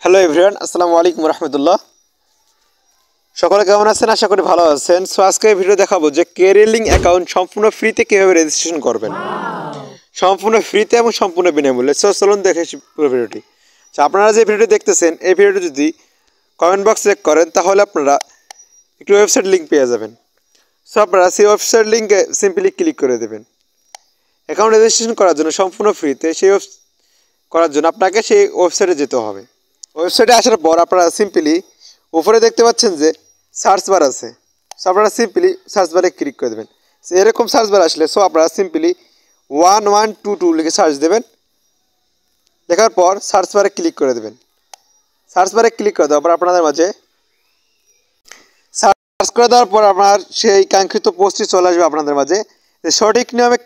Hello everyone, আসসালামু আলাইকুম রহমতুল্লাহ। সকলে কেমন আছেন? আশা করি ভালো আছেন। সো আজকে এই ভিডিও দেখাবো যে কেরিয়ার অ্যাকাউন্ট সম্পূর্ণ ফ্রিতে কীভাবে রেজিস্ট্রেশন করবেন, সম্পূর্ণ ফ্রিতে এবং সম্পূর্ণ বিনামূল্যে। সো চলুন দেখে পুরো ভিডিওটি। তো আপনারা যে ভিডিওটি দেখতেছেন, এই ভিডিওটি যদি কমেন্ট বক্স চেক করেন তাহলে আপনারা একটি ওয়েবসাইট লিঙ্ক পেয়ে যাবেন। সো আপনারা সেই ওয়েবসাইট লিঙ্কে সিম্পলি ক্লিক করে দেবেন। অ্যাকাউন্ট রেজিস্ট্রেশন করার জন্য সম্পূর্ণ ফ্রিতে করার জন্য আপনাকে সেই ওয়েবসাইটে যেতে হবে। ওয়েবসাইটে আসার পর আপনারা সিম্পলি উপরে দেখতে পাচ্ছেন যে সার্চ বার আছে। সো আপনারা সিম্পলি সার্চ বারে ক্লিক করে দেবেন। সো এরকম সার্চ বার আসলে আপনারা সিম্পলি 1122 লিখে সার্চ দেবেন। দেখার পর সার্চ বারে ক্লিক করে দেবেন। সার্চ বারে ক্লিক করে দেওয়ার পর আপনাদের মাঝে সার্চ করে দেওয়ার পর আপনার সেই কাঙ্ক্ষিত পোস্টটি চলে আসবে আপনাদের মাঝে। সঠিক নিয়মে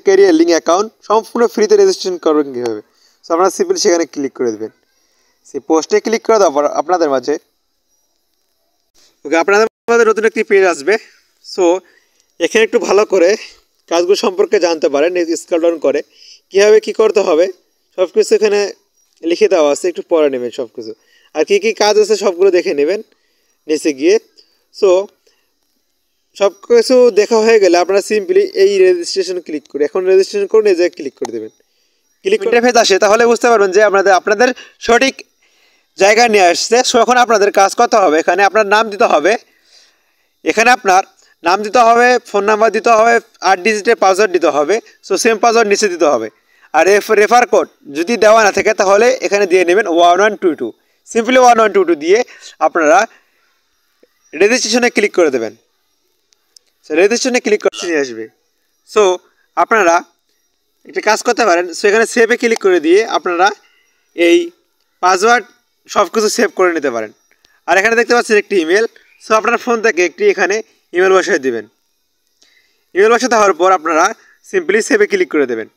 কেরিয়ার অ্যাকাউন্ট সম্পূর্ণ ফ্রিতে রেজিস্ট্রেশন করবেন কীভাবে। সো আপনারা সিম্পলি সেখানে ক্লিক করে দেবেন। সেই পোস্টে ক্লিক করে দেওয়ার পর আপনাদের মাঝে নতুন একটি পেজ আসবে। সো এখানে একটু ভালো করে কাজগুলো সম্পর্কে জানতে পারেন। স্ক্রল ডাউন করে কীভাবে কী করতে হবে সব কিছু এখানে লিখে দেওয়া আছে, একটু পড়ে নেবেন সব কিছু। আর কী কী কাজ আছে সবগুলো দেখে নেবেন নিচে গিয়ে। সো সব কিছু দেখা হয়ে গেলে আপনারা সিম্পলি এই রেজিস্ট্রেশন ক্লিক করে এখন রেজিস্ট্রেশন করুন, এই জায়গায় ক্লিক করে দেবেন। ক্লিক করে ফেজ আসে তাহলে বুঝতে পারবেন যে আপনাদের সঠিক জায়গায় নিয়ে আসছে। সো এখন আপনাদের কাজ করতে হবে, এখানে আপনার নাম দিতে হবে, এখানে আপনার নাম দিতে হবে, ফোন নাম্বার দিতে হবে, 8 ডিজিটের পাসওয়ার্ড দিতে হবে। সো সেম পাসওয়ার্ড নিচে দিতে হবে। আর রেফার কোড যদি দেওয়া না থাকে তাহলে এখানে দিয়ে নেবেন 1122। সিম্পলি 1122 দিয়ে আপনারা রেজিস্ট্রেশনে ক্লিক করে দেবেন। সো রেজিস্ট্রেশনে ক্লিক করতে নিয়ে আসবে। সো আপনারা একটা কাজ করতে পারেন। সো এখানে সেভে ক্লিক করে দিয়ে আপনারা এই পাসওয়ার্ড সব কিছু সেভ করে নিতে পারেন। আর এখানে দেখতে পাচ্ছেন একটি ইমেল। সো আপনার ফোন থেকে একটি এখানে ইমেল বসিয়ে দেবেন। ইমেল বসে দেওয়ার পর আপনারা সিম্পলি সেভে ক্লিক করে দেবেন।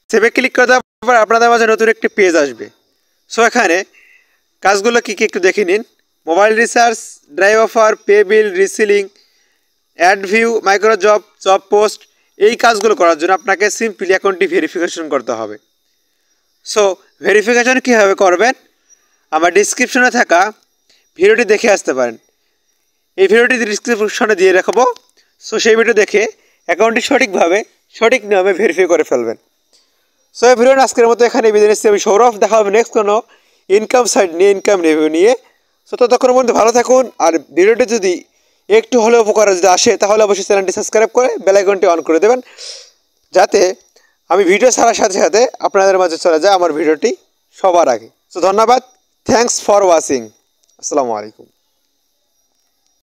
সেভে ক্লিক করে দেওয়ার পর আপনাদের মাঝে নতুন একটি পেজ আসবে। সো এখানে কাজগুলো কী কী একটু দেখে নিন। Mobile recharge, drive offer, pay বিল, reselling, add view, micro job post, এই কাজগুলো করার জন্য আপনাকে সিম্পলি অ্যাকাউন্টটি ভেরিফিকেশন করতে হবে। সো ভেরিফিকেশন কীভাবে করবেন আমার ডিসক্রিপশনে থাকা ভিডিওটি দেখে আসতে পারেন। এই ভিডিওটি ডিসক্রিপশনে দিয়ে রাখবো। সো সেই ভিডিও দেখে অ্যাকাউন্টটি সঠিক নিয়মে ভেরিফাই করে ফেলবেন। সো এই ভিডিও আজকের মতো এখানে বিদায় নিচ্ছি। আমি সৌরভ, দেখা হবে নেক্সট কোনো ইনকাম সাইট নিয়ে, ইনকাম রিভিউ নিয়ে। সো ততক্ষণের মধ্যে ভালো থাকুন। আর ভিডিওটি যদি একটু হলেও উপকারে যদি আসে তাহলে অবশ্যই চ্যানেলটি সাবস্ক্রাইব করে বেল আইকনটি অন করে দেবেন, যাতে আমি ভিডিও ছাড়ার সাথে সাথে আপনাদের মাঝে চলে যায় আমার ভিডিওটি সবার আগে। সো ধন্যবাদ, থ্যাংকস ফর ওয়াচিং। আসসালামু আলাইকুম।